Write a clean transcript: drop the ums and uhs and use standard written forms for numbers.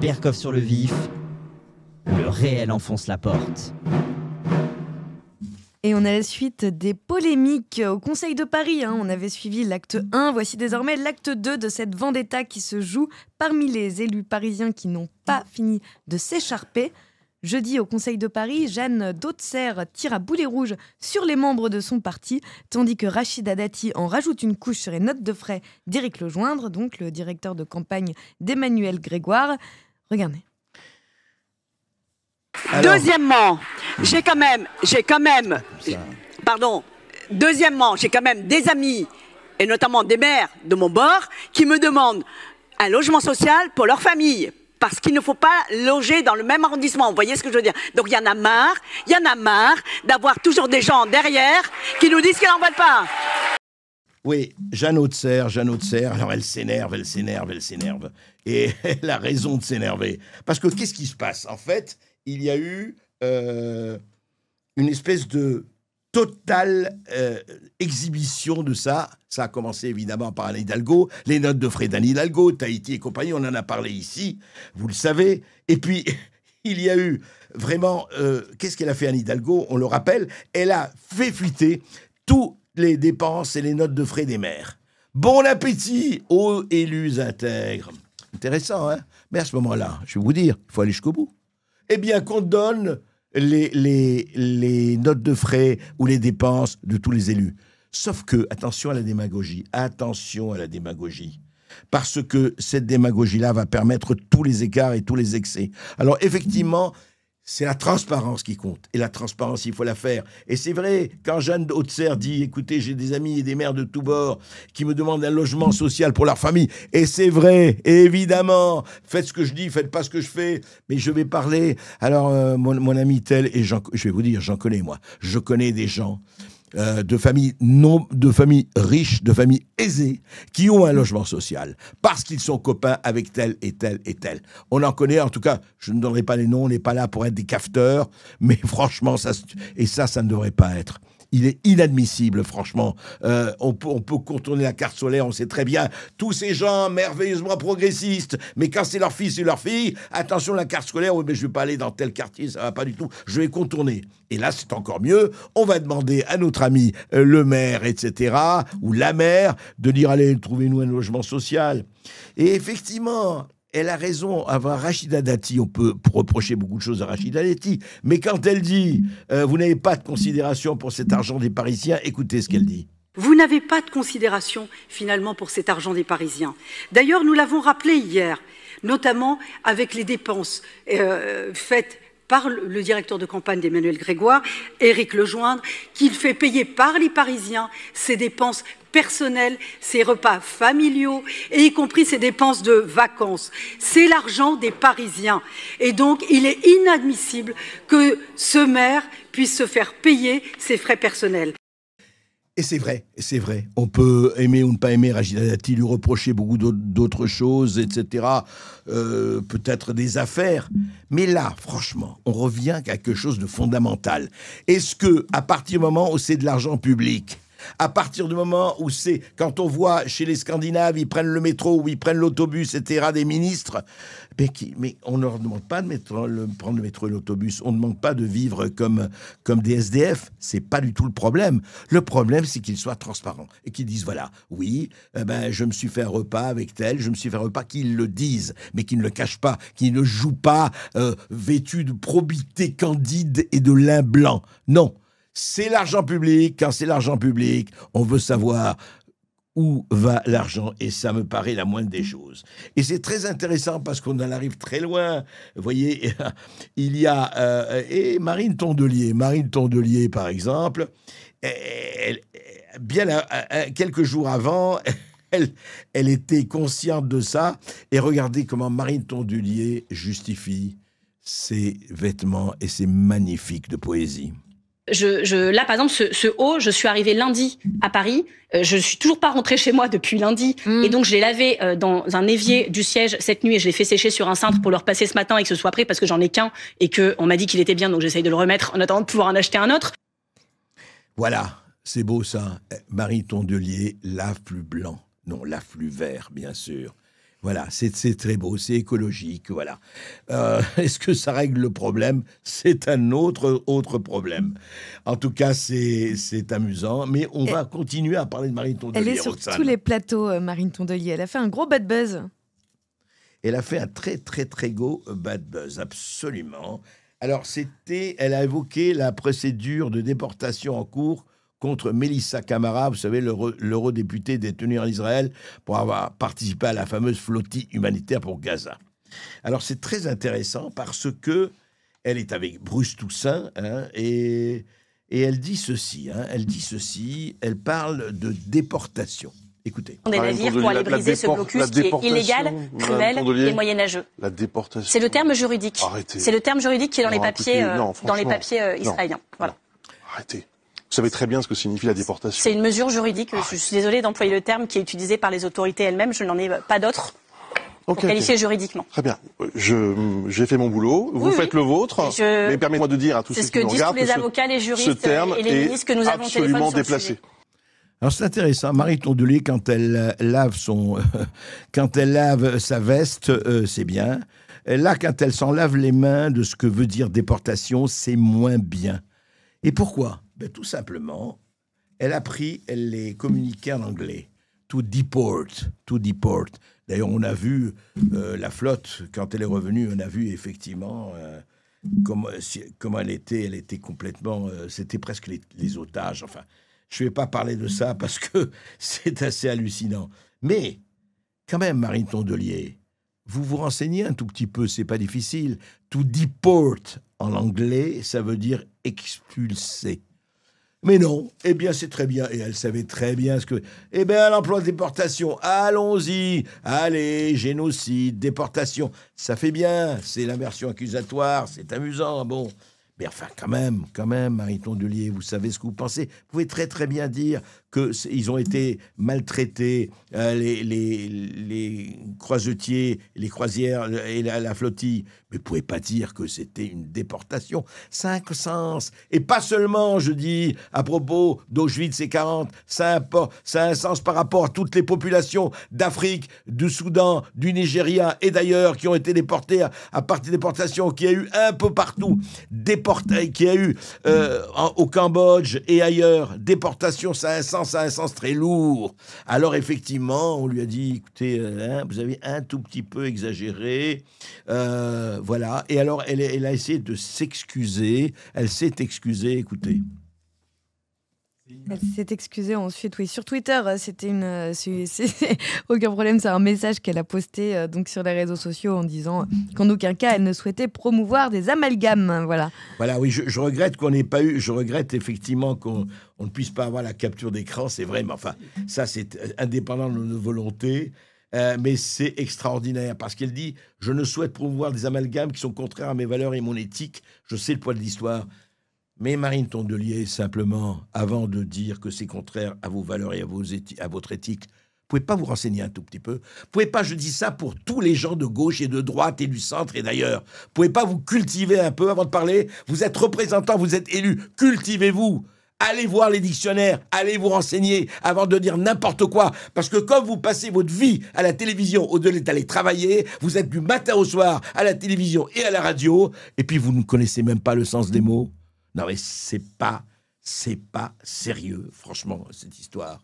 Berkoff sur le vif. Le réel enfonce la porte. Et on a la suite des polémiques au Conseil de Paris. On avait suivi l'acte 1, voici désormais l'acte 2 de cette vendetta qui se joue parmi les élus parisiens qui n'ont pas fini de s'écharper. Jeudi, au Conseil de Paris, Jeanne Dautxer tire à boulet rouge sur les membres de son parti, tandis que Rachida Dati en rajoute une couche sur les notes de frais d'Éric Lejoindre, donc le directeur de campagne d'Emmanuel Grégoire. Regardez. Alors, deuxièmement, j'ai quand même des amis, et notamment des maires de mon bord, qui me demandent un logement social pour leur famille. Parce qu'il ne faut pas loger dans le même arrondissement. Vous voyez ce que je veux dire? Donc il y en a marre d'avoir toujours des gens derrière qui nous disent qu'ils n'en veulent pas. Oui, Jeanne Dautxer, alors elle s'énerve. Et elle a raison de s'énerver. Parce que qu'est-ce qui se passe? En fait, il y a eu une espèce de totale exhibition de ça. Ça a commencé évidemment par Anne Hidalgo, les notes de frais d'Anne Hidalgo, Tahiti et compagnie, on en a parlé ici, vous le savez. Et puis, il y a eu vraiment... qu'est-ce qu'elle a fait Anne Hidalgo? On le rappelle, elle a fait fuiter toutes les dépenses et les notes de frais des maires. Bon appétit aux élus intègres. Intéressant, hein? Mais à ce moment-là, je vais vous dire, il faut aller jusqu'au bout. Eh bien, qu'on donne les notes de frais ou les dépenses de tous les élus. Sauf que, attention à la démagogie, parce que cette démagogie-là va permettre tous les écarts et tous les excès. Alors, effectivement, c'est la transparence qui compte. Et la transparence, il faut la faire. Et c'est vrai, quand Jeanne Dautxer dit « Écoutez, j'ai des amis et des maires de tous bords qui me demandent un logement social pour leur famille. » Et c'est vrai, et évidemment, faites ce que je dis, faites pas ce que je fais. Mais je vais parler. Alors, mon ami tel, et je vais vous dire, j'en connais, moi. Je connais des gens de familles riches, de familles aisées, qui ont un logement social, parce qu'ils sont copains avec tel et tel et tel. On en connaît, en tout cas, je ne donnerai pas les noms, on n'est pas là pour être des cafeteurs, mais franchement, ça ne devrait pas être. Il est inadmissible, franchement. On peut contourner la carte solaire, on sait très bien. Tous ces gens merveilleusement progressistes, mais quand c'est leur fils et leur fille, attention, la carte scolaire, oui, mais je ne vais pas aller dans tel quartier, ça ne va pas du tout. Je vais contourner. Et là, c'est encore mieux. On va demander à notre ami le maire, etc., ou la maire, de dire, allez, trouvez-nous un logement social. Et effectivement... Elle a raison, avant Rachida Dati, on peut reprocher beaucoup de choses à Rachida Dati, mais quand elle dit « vous n'avez pas de considération pour cet argent des Parisiens », écoutez ce qu'elle dit. Vous n'avez pas de considération, finalement, pour cet argent des Parisiens. D'ailleurs, nous l'avons rappelé hier, notamment avec les dépenses faites par le directeur de campagne d'Emmanuel Grégoire, Éric Lejoindre, qu'il fait payer par les Parisiens ses dépenses personnelles, ses repas familiaux, et y compris ses dépenses de vacances. C'est l'argent des Parisiens. Et donc, il est inadmissible que ce maire puisse se faire payer ses frais personnels. Et c'est vrai. On peut aimer ou ne pas aimer Rachida Dati, lui reprocher beaucoup d'autres choses, etc. Peut-être des affaires. Mais là, franchement, on revient à quelque chose de fondamental. Est-ce que, à partir du moment où c'est de l'argent public, à partir du moment où c'est, quand on voit chez les Scandinaves, ils prennent le métro ou ils prennent l'autobus, etc., des ministres, mais on ne leur demande pas de prendre le métro et l'autobus, on ne demande pas de vivre comme des SDF, c'est pas du tout le problème. Le problème, c'est qu'ils soient transparents et qu'ils disent, voilà, oui, je me suis fait un repas avec tel, je me suis fait un repas, qu'ils le disent, mais qu'ils ne le cachent pas, qu'ils ne jouent pas vêtus de probité candide et de lin blanc. Non. C'est l'argent public. Quand c'est l'argent public, on veut savoir où va l'argent, et ça me paraît la moindre des choses. Et c'est très intéressant parce qu'on en arrive très loin. Vous voyez, il y a Marine Tondelier, par exemple, quelques jours avant, elle était consciente de ça, et regardez comment Marine Tondelier justifie ses vêtements et ses magnifiques de poésie. Là, par exemple, ce haut, je suis arrivée lundi à Paris. Je suis toujours pas rentrée chez moi depuis lundi. Et donc, je l'ai lavé dans un évier du siège cette nuit et je l'ai fait sécher sur un cintre pour le repasser ce matin et que ce soit prêt parce que j'en ai qu'un et qu'on m'a dit qu'il était bien. Donc, j'essaye de le remettre en attendant de pouvoir en acheter un autre. Voilà, c'est beau ça. Marie Tondelier, lave plus blanc. Non, lave plus vert, bien sûr. Voilà, c'est très beau, c'est écologique, voilà. Est-ce que ça règle le problème? C'est un autre problème. En tout cas, c'est amusant, mais on va continuer à parler de Marine Tondelier. Elle est sur Roxane. tous les plateaux, Marine Tondelier. Elle a fait un gros bad buzz. Elle a fait un très, très, très gros bad buzz, absolument. Alors, elle a évoqué la procédure de déportation en cours contre Mélissa Camara, vous savez, l'eurodéputée détenue en Israël pour avoir participé à la fameuse flottille humanitaire pour Gaza. Alors, c'est très intéressant parce que elle est avec Bruce Toussaint, hein, et elle dit ceci, elle parle de déportation. Écoutez. Des navires pour aller briser ce blocus qui est illégal, cruel et moyenâgeux. La déportation. C'est le terme juridique. Arrêtez. C'est le terme juridique qui est dans les papiers, écoutez, dans les papiers israéliens. Voilà. Arrêtez. Vous savez très bien ce que signifie la déportation. C'est une mesure juridique. Je suis désolée d'employer le terme qui est utilisé par les autorités elles-mêmes. Je n'en ai pas d'autre pour qualifier juridiquement. Très bien. J'ai fait mon boulot. Vous faites le vôtre. Mais permettez-moi de dire à tous ceux qui nous regardent que disent tous les avocats, les juristes et les ministres que nous avons au téléphone absolument sur le déplacé. sujet. Alors c'est intéressant, Marie Tondelier, quand elle lave sa veste, c'est bien. Là, quand elle s'en lave les mains de ce que veut dire déportation, c'est moins bien. Et pourquoi? Tout simplement, elle les communiquait en anglais. To deport. D'ailleurs, on a vu la flotte, quand elle est revenue, on a vu effectivement comment elle était complètement... c'était presque les otages, enfin... Je ne vais pas parler de ça parce que c'est assez hallucinant. Mais, quand même, Marine Tondelier, vous vous renseignez un tout petit peu, c'est pas difficile. To deport, en anglais, ça veut dire expulser. Mais non, eh bien, c'est très bien. Et elle savait très bien ce que... Eh bien, l'emploi de déportation, allons-y. Allez, génocide, déportation. Ça fait bien, c'est la version accusatoire, c'est amusant, bon... Mais enfin, quand même, Marie Tondelier, vous savez ce que vous pensez. Vous pouvez très très bien dire qu'ils ont été maltraités, les croisetiers, les croisières et la flottille. Mais vous ne pouvez pas dire que c'était une déportation. 5 sens. Et pas seulement, je dis, à propos d'Auschwitz et 40, ça a un sens par rapport à toutes les populations d'Afrique, du Soudan, du Nigeria et d'ailleurs qui ont été déportées à partir des déportations qu'il y a eu un peu partout. Qu'il y a eu au Cambodge et ailleurs. Déportation, ça a un sens très lourd. Alors effectivement, on lui a dit, écoutez, vous avez un tout petit peu exagéré. Voilà. Et alors, elle a essayé de s'excuser. Elle s'est excusée, écoutez. Elle s'est excusée ensuite, oui, sur Twitter. C'était aucun problème, c'est un message qu'elle a posté donc sur les réseaux sociaux en disant qu'en aucun cas elle ne souhaitait promouvoir des amalgames. Voilà. Voilà, oui, je regrette qu'on n'ait pas eu. Je regrette effectivement qu'on ne puisse pas avoir la capture d'écran. C'est vrai, mais enfin, ça c'est indépendant de nos volontés. Mais c'est extraordinaire parce qu'elle dit « Je ne souhaite promouvoir des amalgames qui sont contraires à mes valeurs et mon éthique. Je sais le poids de l'histoire. » Mais Marine Tondelier, simplement, avant de dire que c'est contraire à vos valeurs et à votre éthique, vous pouvez pas vous renseigner un tout petit peu? Vous pouvez pas, je dis ça pour tous les gens de gauche et de droite et du centre et d'ailleurs, vous pouvez pas vous cultiver un peu avant de parler? Vous êtes représentant, vous êtes élu, cultivez-vous! Allez voir les dictionnaires, allez vous renseigner avant de dire n'importe quoi. Parce que comme vous passez votre vie à la télévision au-delà d'aller travailler, vous êtes du matin au soir à la télévision et à la radio, et puis vous ne connaissez même pas le sens des mots. Non mais c'est pas sérieux, franchement, cette histoire.